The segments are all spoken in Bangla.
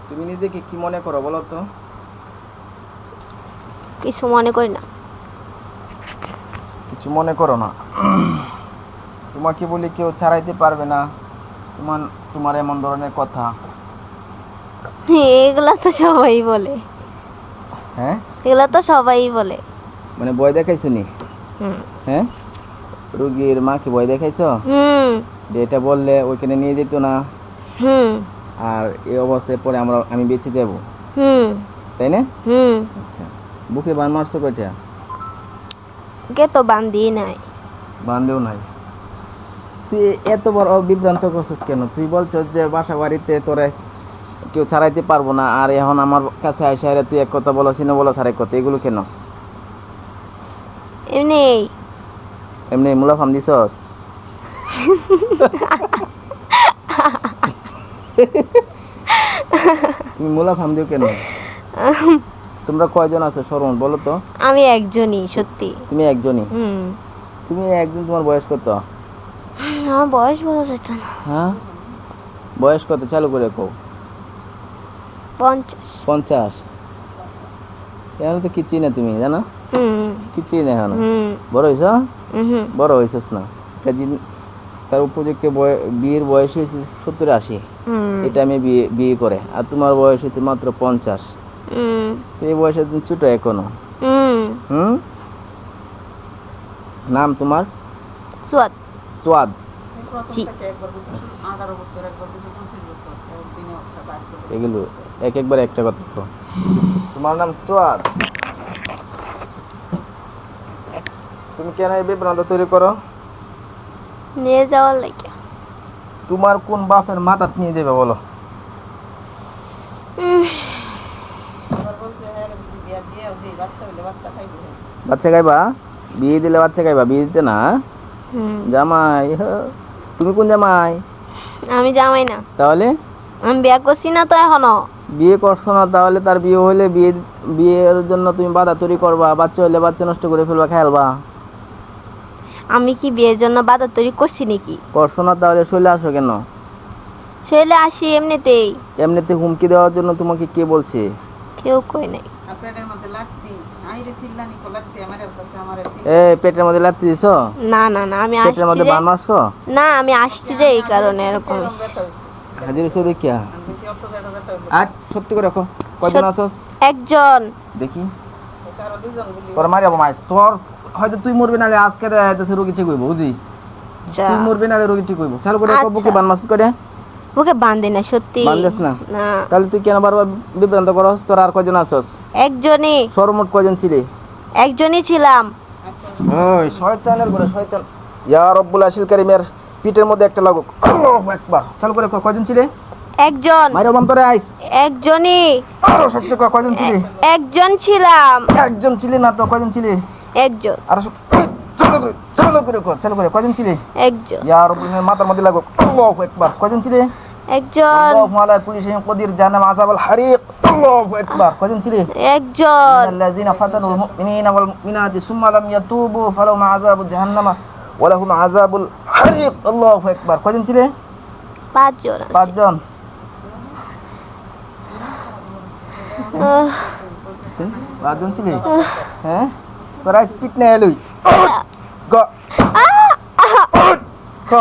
তুমি নিজেকে কি মনে করো বলো তো? কিছু মনে করি না। কিছু মনে করো না? তোমাকে বলি কেউ ছাড়াইতে পারবে না, তোমার তোমার এমন ধরনের কথা? এগুলা তো সবাই বলে। হ্যাঁ, এগুলা তো সবাই বলে। মানে ভয় দেখাইছো নি? হুম হ্যাঁ, রুগীর মাকে ভয় দেখাইছো হুম যে এটা বললে ওইখানে নিয়ে যেত না, হুম আর এই অবস্থায় পরে আমি বেঁচে যাব, হুম তাই না? হুম আচ্ছা, বুকে বান মারছো কয়টা? কে তো বান্ধি নাই। বান্ধেও নাই। তুই এত বড় বিভ্রান্ত করছিস কেন? তুই বলছিস যে বাসা বাড়িতে তোরে কেউ ছাড়াইতে পারবো না, আর এখন আমার কাছে আইসা রে তুই এক কথা বলো, সিনে বলো আর এক কথা, এগুলো কেন? এমনি এমনি মুলাফাম দিছস? তুমি মুলাফাম দিও কেন? তোমরা কয়জন আছো শরণ বলো তো? আমি একজনই, সত্যি। তুমি একজনই? হুম তুমি একজন, তোমার বয়স কত? আমার বয়স বোঝা যেত না। হ্যাঁ, বয়স কত চালু করে কও। 50। 50? এখন তো কি চিনে তুমি জানো? হুম কি চিনে এখন? হুম বড় হয়েছ? হুম বড় হয়েছিস না, কাজী তার উপযুক্ত বিয়ের বয়স হয়েছে 70-80, হুম এটা আমি বিয়ে বিয়ে করে, আর তোমার বয়স হয়েছে মাত্র 50। হুম তো এই বয়সে তুমি ছোট এখনো। হুম হুম, নাম তোমার? সোয়াদ। সোয়াদ? জি। এগুলো এক একবার একটা কথা তো। তোমার নাম সোয়াদ? তুমি কেন এই বিভ্রান্ত তৈরি করো? নিয়ে যাওয়ার লাগে। তোমার কোন বাপের মাথাত নিয়ে যাবে বলো? বাচ্চা খাইবা? বিয়ে দিলে বাচ্চা খাইবা, বিয়ে দিতে না? হুম জামাই তুমি কোন জামাই? আমি জামাই না। তাহলে? আমি বিয়ে করছি না তো এখনো। বিয়ে করছো না, তাহলে তার বিয়ে হইলে বিয়ের জন্য তুমি বাধা তৈরি করবা, বাচ্চা হইলে বাচ্চা নষ্ট করে ফেলবা, খেলবা। আমি কি বিয়ের জন্য বাধা তৈরি করছি নাকি? করছো না, তাহলে চলে আসো কেন? চলে আসি এমনিতেই। এমনিতে হুমকি দেওয়ার জন্য তোমাকে কে বলছে? কেউ কই নাই। পেটের মধ্যে লাথি দিছো? না না না, আমি পেটের আসছি মধ্যে যে। বান মারছো? না, আমি আসছি যে এই কারণে এরকম হইছে। হাজির হইছো দেখিয়া। আর সত্যি করে রাখো, কয়জন আছোস? একজন। দেখি তোর মারিয়াবো মাইস তোর। হয়তো তুই মরবি না, আজকে দেশে রোগী ঠিক হইব, বুঝিস? আচ্ছা তুই মরবি না, রোগী ঠিক হইব। চালু করে রাখো, বুকে আচ্ছা। বান মারছিস করে? ওকে বান্ধে না, সত্যি। বান্দেস না? না। তাহলে তুই কেন বারবার বিভ্রান্ত করস? তোর আর কয়জন আছোস? একজনই। সর্বমোট কয়জন ছিলি? একজনই ছিলাম। ওই শয়তানের ঘরে শয়তান। ইয়া রব্বুল আশিল কারীমের পিঠের মধ্যে একটা লাগুক। আল্লাহু আকবার। চালু করে কয়জন ছিলে? একজন। মাইরা বাম তোরে আইস। একজনই। আরো সত্যি কয়জন ছিলি? একজন ছিলাম। একজন ছিলি না তো, কয়জন ছিলি? একজন। আরো চালু করে কয়জন ছিলি? একজন। ইয়া রব্বুল আলামিন মাথার মধ্যে লাগুক। আল্লাহু আকবার। কয়জন ছিলি? একজন। আল্লাহু আলা কুল্লি শাইইন কদির জাহান্নাম আযাবুল হারিক। আল্লাহু আকবার। কয়জন ছিলি? একজন। ইন্নাল্লাযিনা ফাতানুল মুমিনিনা ওয়াল মুমিনাতি সুম্মা লাম ইয়াতুবু ফালাহুম আযাবু জাহান্নামা ওয়া লাহুম আযাবুল হারিক। আল্লাহু আকবার। কয়জন ছিলে? 5 জন আছে। 5 জন। 5 জন ছিলে? হ্যাঁ, তোরা স্পিড নে এলুই। গ গ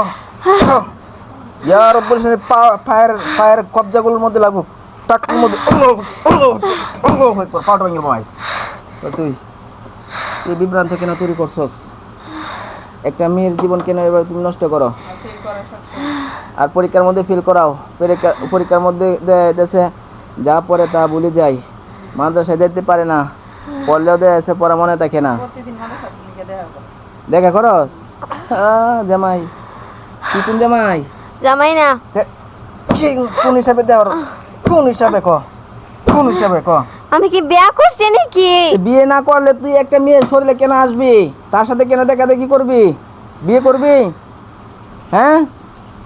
ইয়া রব্বুল আলামিন ফায়ার কবজাগুলোর মধ্যে লাগুক, টাকটির মধ্যে। আল্লাহু আকবার। পাউডার ভেঙে বয়স। তুই এই বিভ্রান্ত কেন তৈরি করছস? একটা মেয়ের জীবন কেন এবার তুমি নষ্ট করো? আর পরীক্ষার মধ্যে ফেল করাও। পরীক্ষার মধ্যে দেশে যা পড়ে তা ভুলে যায়, মাদ্রাসায় যেতে পারে না, পড়লেও দেশে পড়া মনে থাকে না। দেখা করস? জামাই? তুই কোন জামাই? জামাই না। কোন হিসাবে দেওয়ার? কোন হিসাবে ক? কোন হিসাবে ক? আমি কি বিয়ে করছি নাকি? বিয়ে না করলে তুই একটা মেয়ের শরীরে কেন আসবি? তার সাথে কেন দেখা দেখি করবি? বিয়ে করবি? হ্যাঁ,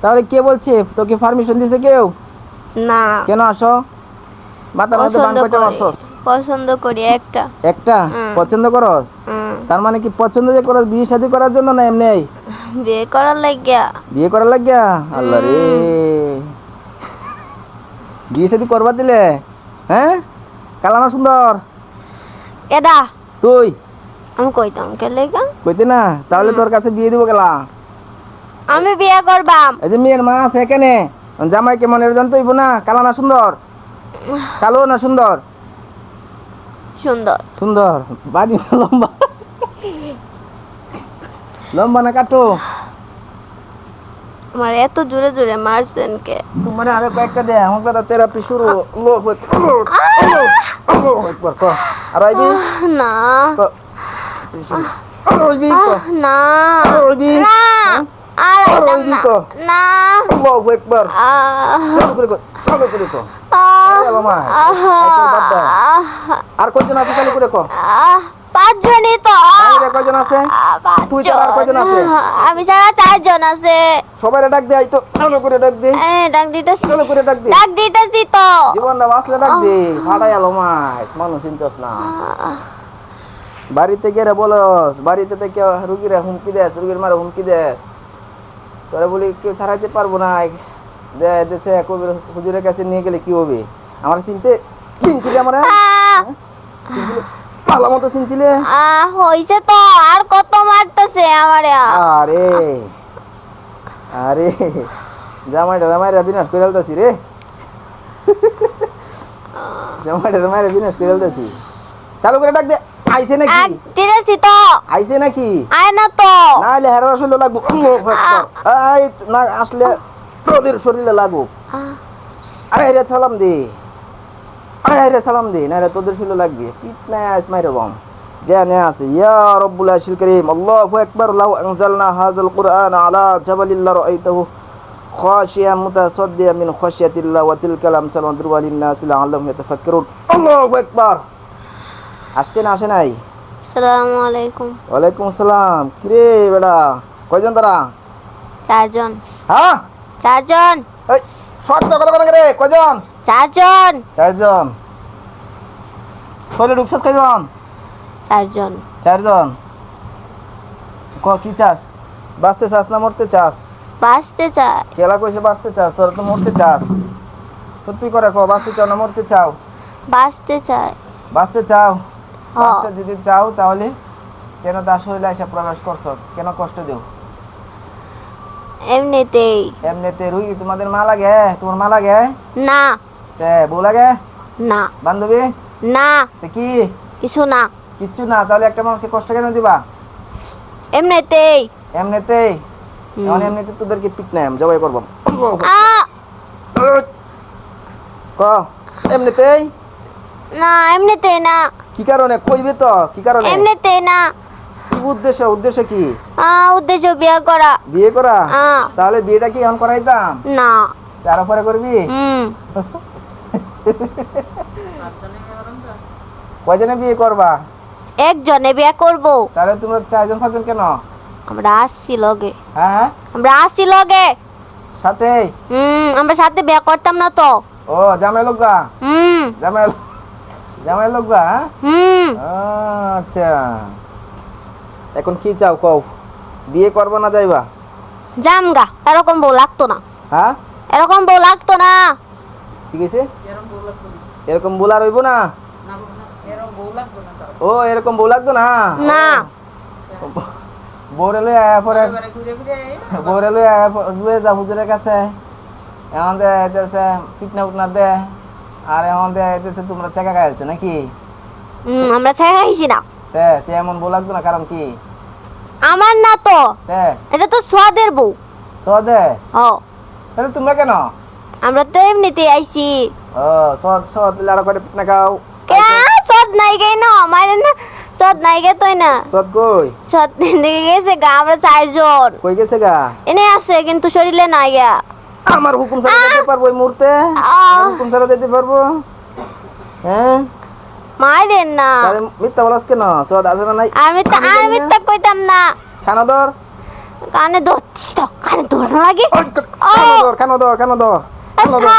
তাহলে কে বলছে তোকে? পারমিশন দিছে কেউ? না। কেন আসো? মাথার মধ্যে বান কয়টা মারছস? পছন্দ করি একটা। একটা? পছন্দ করস? তার মানে কি পছন্দ যে করস বিয়ে শাদী করার জন্য না এমনি? বিয়ে করার লাগিয়া। বিয়ে করার লাগিয়া? আল্লাহ রে, বিয়ে শাদি করবা দিলে? হ্যাঁ, কালা না সুন্দর? এটা তুই আমি কইতাম কে লেগা কইতে না? তাহলে তোর কাছে বিয়ে দিব গেলা। আমি বিয়ে করবাম। এই যে মেয়ের মা আছে এখানে, জামাই কেমন এর জানতে হইব না? কালা না সুন্দর? কালো না সুন্দর? সুন্দর। সুন্দর। বাড়ি না লম্বা? লম্বা না কাটো? আমার এত জোরে জোরে মারছেন কে? তোমার আরে কয়েকটা দে, আমার কথা থেরাপি শুরু। একবার ক আর আইবি না ক আইবি ক না আইবি না আর আইবি ক না আল্লাহু আকবার। চালু করে ক, চালু করে ক। আরে বাবা আইতো বাদ দাও। আর কয়জন আছে চালু করে ক। পাঁচজনই তো। বাইরে কয়জন আছে? তুই ছাড়া আর কয়জন আছে? আমি ছাড়া চারজন আছে। সবাই ডাক দে, আইতো চালু করে ডাক দে। ডাক দিতেছি। চালু করে ডাক দে। ডাক দিতেছি তো। জীবনটা বাঁচলে ডাক দে। ফাটাই আলো মাস, মানুষ চিনছস না। বাড়িতে গেলে বলস, বাড়িতে থেকে রুগীরা হুমকি দেস, রুগীর মারে হুমকি দেস। তোরা বলি কেউ ছাড়াইতে পারবো না, দেশে কবির হুজুরের কাছে নিয়ে গেলে কি হবে? আমার চিনছিলে আমার? চিনছিলে? ভালো মতো চিনছিলে? হইছে তো, আর কত মারতেছে আমারে। আরে আরে জামাইরা বিনাশ করে ফেলতেছি রে। জামাইরা বিনাশ করে ফেলতেছি। চালু করে ডাক দে। আইছে নাকি? দিতেছি তো। আইছে নাকি? আয় না তো। না হলে হেরার শরীরে লাগবো। এই না আসলে তোদের শরীরে লাগবো। আরে রে সালাম দে, আরে রে সালাম দে, না রে তোদের শরীরে লাগবে। ফিটনেস মাইরে বম জানে আছে। ইয়া রব্বুল আশিল করিম, আল্লাহু আকবার। লাউ আনজালনা হাযাল কুরআন আলা জাবালিল লারাইতাহু খাশিয়াম মুতাসাদ্দিয়াম মিন খাশিয়াতিল্লাহ ওয়া তিলকাল আমসালু নাদরিবু লিন-নাস লাআল্লাহুম ইয়াতাফাক্কারুন। আল্লাহু আকবার। আসছে না আসে নাই? আসসালামু আলাইকুম। ওয়ালাইকুম আসসালাম। কিরে বেটা, কয়জন তারা? চারজন। হ্যাঁ, চারজন। এই শক্ত কথা বলে রে, কয়জন? চারজন। চারজন। কইলে ঢুকছস কয়জন? চারজন। চারজন। ক কি চাস? বাঁচতে চাস না মরতে চাস? বাঁচতে চায়। কেলা কইছে বাঁচতে চাস, তোরা তো মরতে চাস। সত্যি করে ক, বাঁচতে চাও না মরতে চাও? বাঁচতে চায়। বাঁচতে চাও। হ। বাঁচতে যদি চাও তাহলে কেন তার শরীরে এসে প্রবেশ করছ? কেন কষ্ট দিও? এমনিতেই। এমনিতে রুগী তোমাদের মা লাগে? তোমার মা লাগে? না। তে বউ লাগে? না। বান্ধবী? না। তে কি? কিছু না। কিচ্ছু না, তাহলে একটা মানুষকে কষ্ট কেন দিবা? এমনিতেই। এমনিতেই? এখন এমনিতে তোদেরকে পিট নাই, জবাই করবো। ক এমনিতেই? না এমনিতেই না। কি কারণে কইবে তো? কি কারণে? এমনিতেই না। কি উদ্দেশ্য? উদ্দেশ্য কি? উদ্দেশ্য বিয়ে করা। বিয়ে করা? আহ। তাহলে বিয়েটা কি এখন করাইতাম? না। তার পরে করবি? কয়জনে বিয়ে করবা? একজনে বিয়ে করব। তাহলে তোমরা চারজন পাঁচজন কেন? আমরা আসছি লগে। হ্যাঁ হ্যাঁ, আমরা আসছি লগে। সাথে? আমরা সাথে বিয়ে করতাম না তো। ও জামাই লোকগা? জামাই জামাই লোকগা? আচ্ছা, এখন কি চাও কও? বিয়ে করবা না যাইবা? জামগা, এরকম বউ লাগতো না। হ্যাঁ, এরকম বউ লাগতো না। ঠিক আছে, এরকম বউ আর হইব না? ও এরকম বউ লাগতো না? না। বউরে লই আয়া পরে, বউরে লই আয়া লুয়ে যা হুজুরের কাছে, এখন দে এতেছে পিটনা উটনা দে, আর এখন দে এতেছে তোমরা চেকা খাইছো নাকি? আমরা ছাই খাইছি না। তে এমন বউ লাগতো না, কারণ কি? আমার না তো, তে এটা তো সোয়াদের বউ। সদে? ও তাহলে তোমরা কেন? আমরা তো এমনিতে আইছি। ও সদ সদ লারা করে পিটনা খাও। কে সদ নাই গে না, মারে না। সদ নাই গে তোই না। সদ কই? সদ দিকে গেছে গা, আমরা চারজন। কই গেছে গা? এনে আছে কিন্তু শরীরে নাই গা। আমার হুকুম ছাড়া যেতে পারবো এই মুহূর্তে? আমার হুকুম ছাড়া যেতে পারবো? হ্যাঁ, মারেন না। তাহলে মিথ্যা বলাস কেন? সদ আছে না নাই? আর মিথ্যা কইতাম না। খানা ধর, কানে ধরছিস তো, কানে ধর না লাগে। খানা ধর, খানা ধর, খানা ধর, খানা ধর,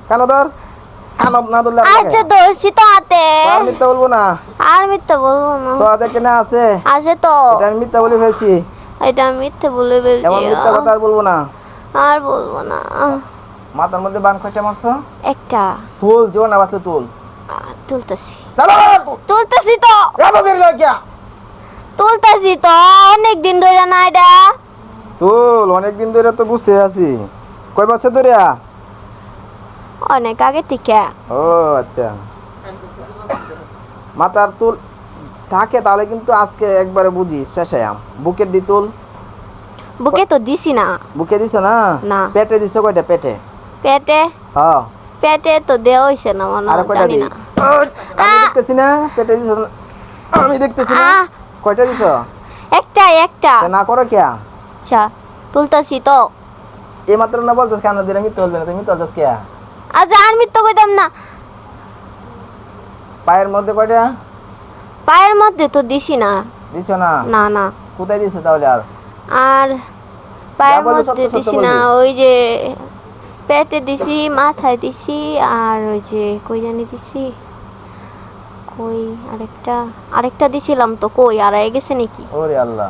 খানা ধর, খানা না ধরলে আর আচ্ছা ধরছি তো হাতে। আর মিথ্যা বলবো না। আর মিথ্যা বলবো না। সদ এখানে আছে, আছে তো। এটা আমি মিথ্যা বলে ফেলছি। এটা মিথ্যা বলে ফেলছি। এমন মিথ্যা কথা আর বলবো না। আর বলবো না। মাথার মধ্যে বান কয়টা মারছো? একটা। তুল, জীবন না বাঁচলে তুল। তুলতাছি। চলো তুলতাছি তো। এত দেরি লাগিয়া তুলতাছি তো, অনেক দিন ধরে না এটা। তুল, অনেকদিন ধরে তো বুঝতে আছি। কয় বছর ধরে? অনেক আগে থেকে। ও আচ্ছা, মাথার তুল থাকে তাহলে কিন্তু আজকে একবারে বুঝি স্পেশায়াম। বুকের দি তুল। বুকে তো দিছি না। বুকে দিছ না? না। পেটে দিছ কয়টা? পেটে? পেটে? হ্যাঁ। পেটে তো দেওয়া হইছে না মনে আর হয়, কয়টা জানি দিই? না। আমি দেখতেছি না পেটে দিছ না? আমি দেখতেছি না। আহ, কয়টা দিছ? একটা একটা। তা না করো কে? আচ্ছা, তুলতাছি তো। এই মাত্র না বলছিস কেন দিলে মিথ্যে বলবে না, তুমি মিথ্যে বলছিস কে? আচ্ছা, আর মিথ্যা কইতাম না। পায়ের মধ্যে কয়টা? পায়ের মধ্যে তো দিছি না। দিছ না? না না। কোথায় দিছ তাহলে? আর আর পায়ের বলবি মধ্যে সত্য সত্য দিছি না, বলবি। ওই যে পেটে দিছি, মাথায় দিছি, আর ওই যে কই জানি দিছি, কই আরেকটা আরেকটা দিছিলাম তো, কই আড়াই গেছে নাকি? ওরে আল্লাহ,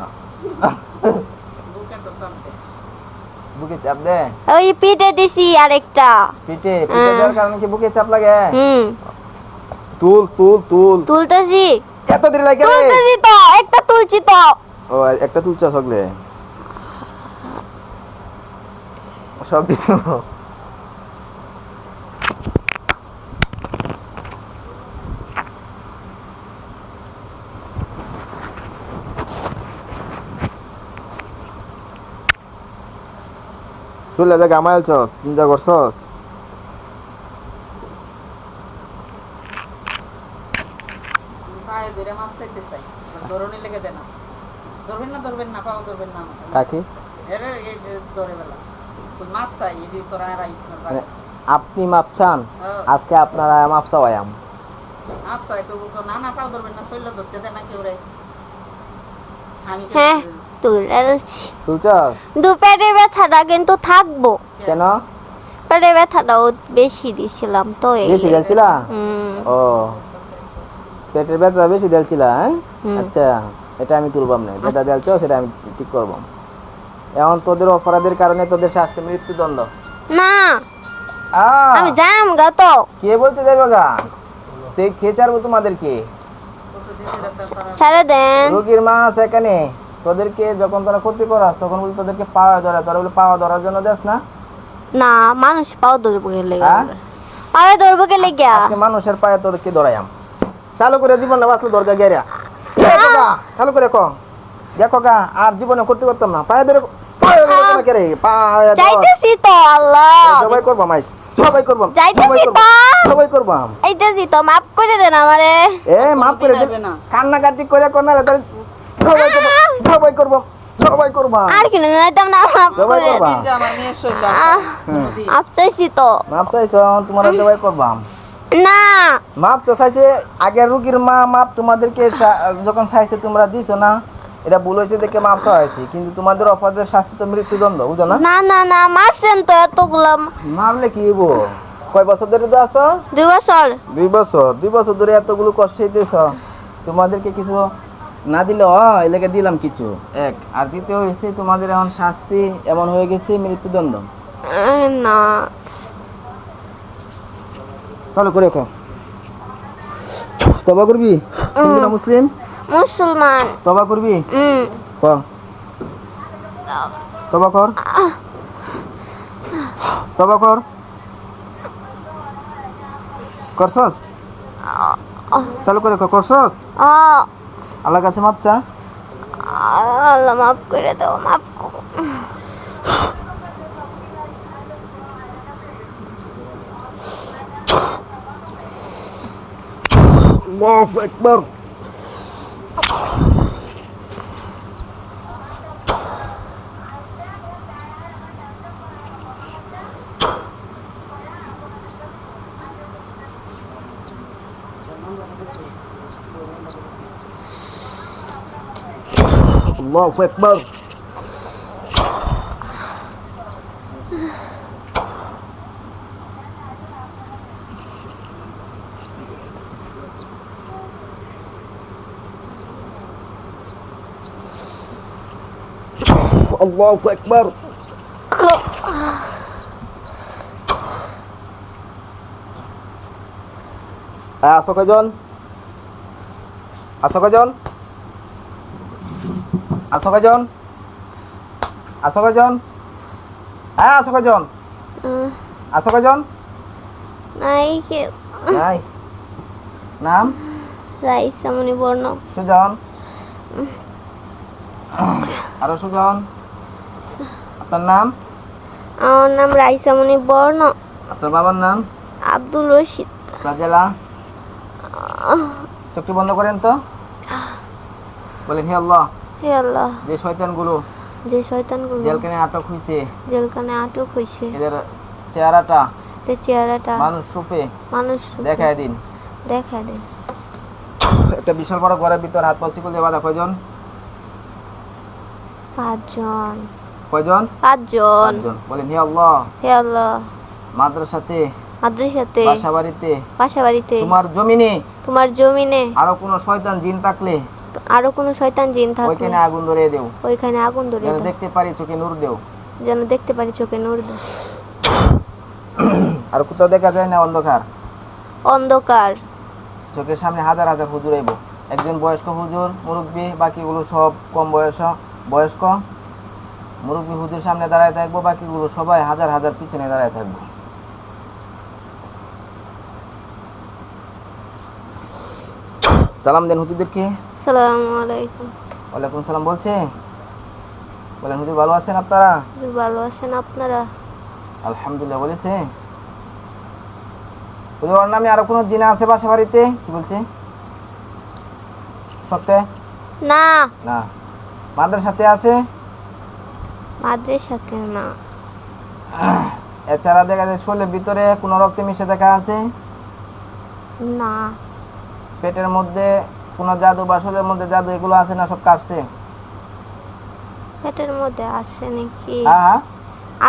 বুকে চাপ দে। ওই পিঠে দিছি আরেকটা। পিঠে পিঠে দেওয়ার কারণে কি বুকে চাপ লাগে? হুম। তুল তুল তুল। তুলতাছি। এত দেরি লাগে রে? তুলতাছি তো, একটা তুলছি তো। ও একটা তুলছ সকলে? সব দিছ? চলে যা গামাইলছস, চিন্তা করছস? পায়ে ধরে মাপ চাইতে চাই, ধরনি লেগে দেয় না। ধরবেন না, পাও ধরবেন না আমাকে। কাকে? এরে এই ধরে বেলা। তুই মাপ চাই, এডি তোরা আর আইস না। মানে আপনি মাপ চান? আজকে আপনারা মাপ চাওয়াম। মাপ চাই তো না না, পাও ধরবেন না, শরীর ধরতে দেয় না কেউ রে। আমি হ্যাঁ, তুলছি। তুলছস? দুপেটের ব্যথাটা কিন্তু থাকবো। কেন? পেটের ব্যথাটাও বেশি দিছিলাম তো, এই বেশি দেলছিলা? হুম। ও, পেটের ব্যথা বেশি দেলছিলা? হ্যাঁ, হুম। আচ্ছা, এটা আমি তুলবাম না। যেটা দেলছ সেটা আমি ঠিক করবাম। এখন তোদের অপরাধের কারণে তোদের শাস্তি মৃত্যুদণ্ড। না, আহ, আমি যাম গা তো। কে বলছে যাইবা গা? তুই কে ছাড়বো তোমাদেরকে? ছেড়ে দেন। রোগীর মা আছে এখানে। তোদেরকে যখন তোরা ক্ষতি করাস তখন বলি তোদেরকে পাওয়া ধরা, তোরা বলে পাওয়া ধরার জন্য দেস না? না, মানুষ পাও ধরবো গেলে, হ্যাঁ? পায়ে ধরবো গেলে গিয়া। আজকে মানুষের পায়ে তোদেরকে ধরাইয়াম। চালু করে জীবন না বাঁচলো দরগা গেরা। চালু করে ক, দেখো গা আর জীবনে ক্ষতি করতাম না। পায়ে ধরে কে রে? পায়ে ধর। যাইতেছি তো, আল্লাহ। সবাই করবাম আইস, সবাই করবাম, যাইতেছি তো। সবাই করবাম। এইতেছি তো, মাফ করে দেন আমারে। এ মাফ করে দে না, কান্নাকাটি করে কর না রে, তাহলে সবাই করবাম, সবাই করবাম, সবাই করবাম, আর কিনে যাইতাম না, মাফ সবাই করে করবা। দিন যে আমার মেয়ের শরীর মাফ চাইছি তো। মাপ চাইছো, তোমরা সবাই করবাম। না, মাপ তো চাইছে আগের রুগীর মা, মাপ তোমাদেরকে যখন চাইছে তোমরা দিছো না। এটা ভুল হয়েছে দেখে মাপ চাইছি, কিন্তু তোমাদের অপরাধের শাস্তি তো মৃত্যুদণ্ড, বুঝো না? না না না, মারছেন তো এতগুলা। মারলে কি হইব? কয় বছর ধরে তো আছো? 2 বছর। 2 বছর। 2 বছর ধরে এতগুলো কষ্ট হইতেছ, তোমাদেরকে কিছু না দিলে এলাকা দিলাম কিছু এক। আর দ্বিতীয় হয়েছে তোমাদের এখন শাস্তি এমন হয়ে গেছে মৃত্যুদণ্ড। না, চলো করে কো, তবা করবি? তুমি না মুসলিম? মুসলমান। তবা করবি? ক, তবা কর, তবা কর। করছস? চালু করে কর, করছস? আল্লাহর কাছে মাপ চা। আল্লাহ মাফ করে দাও, মাফ করো। আল্লাহু আকবার। আল্লাহু আকবার। আল্লাহু আকবার। হ্যাঁ, আসো কয়জন? আসো কয়জন? আসো কয়জন? আসো কয়জন? হ্যাঁ, আসো কয়জন? উম, আসো কয়জন? নাই কেউ। নাই। নাম? রাইসামণি বর্ণ। সুজন। আরো সুজন। আপনার নাম? আমার নাম রাইসামণি বর্ণ। আপনার বাবার নাম? আব্দুল রশিদ। আপনার জেলা? চোখটি বন্ধ করেন তো। বলেন, হে আল্লাহ, হে আল্লাহ, যে শয়তানগুলো যে শয়তানগুলো জেলখানে আটক হয়েছে জেলখানে আটক হয়েছে এদের চেহারাটা তে চেহারাটা মানুষ রূপে মানুষ দেখায় দিন। দেখা দেয়। একটা বিশাল বড় ঘরের ভিতর হাত পা শিকল দিয়ে বাঁধা কয়জন? 5 জন। কয়জন? 5 জন। 5 জন। বলেন, হে আল্লাহ, হে আল্লাহ, মাদ্রাসাতে, মাদ্রাসাতে, বাসা বাড়িতে, বাসা বাড়িতে, তোমার জমিনে তোমার জমিনে আরো কোনো শয়তান জিন থাকলে আরো কোনো শয়তান জিন থাকলে ওইখানে আগুন ধরিয়ে দেও, ওইখানে আগুন ধরে যেন দাও, দেখতে পারি চোখে নূর দেও। যেন দেখতে পারি চোখে নূর দাও। আর কোথাও দেখা যায় না অন্ধকার। অন্ধকার চোখের সামনে হাজার হাজার হুজুর আইব। একজন বয়স্ক হুজুর, মুরব্বী, বাকিগুলো সব কম বয়স্ক। মুরব্বী হুজুর সামনে দাঁড়ায় থাকবো, বাকিগুলো সবাই হাজার হাজার পিছনে দাঁড়ায় থাকবো। সালাম দেন হুজুরদেরকে। আসসালামু আলাইকুম। ওয়ালাইকুম সালাম বলছে। বলেন, হুজুর ভালো আছেন আপনারা? ভালো আছেন আপনারা? আলহামদুলিল্লাহ বলেছে। হুজুর, ওর নামে আরো কোনো জিনা আছে বাসা বাড়িতে? কি বলছে? সত্যি? না, না। মাদ্রাসাতে আছে? মাদ্রাসাতে না। এছাড়া দেখা যায় শরীরের ভিতরে কোনো রক্তে মিশে দেখা আছে? না, পেটের মধ্যে কোনো জাদু বা শরীরের মধ্যে জাদু এগুলো আছে না? সব কাটছে? পেটের মধ্যে আসে নাকি? হ্যাঁ হ্যাঁ।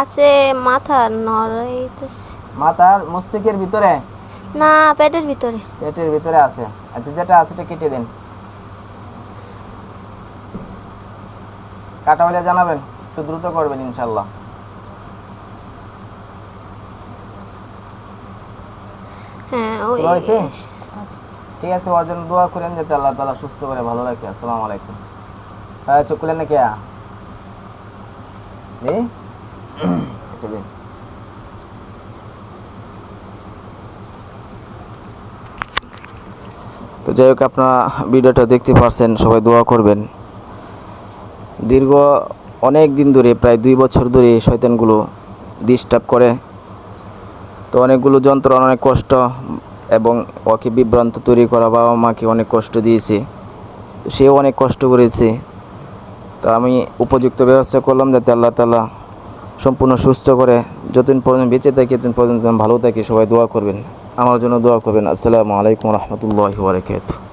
আছে, মাথা নড়াইতেছে। মাথার মস্তিষ্কের ভিতরে? না, পেটের ভিতরে। পেটের ভিতরে আছে। আচ্ছা, যেটা আছে সেটা কেটে দেন। কাটা হলে জানাবেন, একটু দ্রুত করবেন ইনশাল্লাহ। হ্যাঁ, ওই ভালো হয়েছে? ঠিক আছে, ওর জন্য দোয়া করেন যাতে আল্লাহ তাআলা সুস্থ করে ভালো রাখে। আসসালামু আলাইকুম। হ্যাঁ, চোখ খুলেন না কে? কেটে দিন। তো যাই হোক, আপনারা ভিডিওটা দেখতে পারছেন, সবাই দোয়া করবেন। দীর্ঘ অনেক দিন ধরে, প্রায় 2 বছর ধরে এই শয়তানগুলো ডিস্টার্ব করে। তো অনেকগুলো যন্ত্রণা, অনেক কষ্ট এবং ওকে বিভ্রান্ত তৈরি করা, বাবা মাকে অনেক কষ্ট দিয়েছে। তো সেও অনেক কষ্ট করেছে। তো আমি উপযুক্ত ব্যবস্থা করলাম যাতে আল্লাহ তাআলা সম্পূর্ণ সুস্থ করে, যতদিন পর্যন্ত বেঁচে থাকি ততদিন পর্যন্ত ভালো থাকি। সবাই দোয়া করবেন, আমার জন্য দোয়া করবেন। আসসালামু আলাইকুম ওয়া রাহমাতুল্লাহি ওয়া বারাকাতুহু।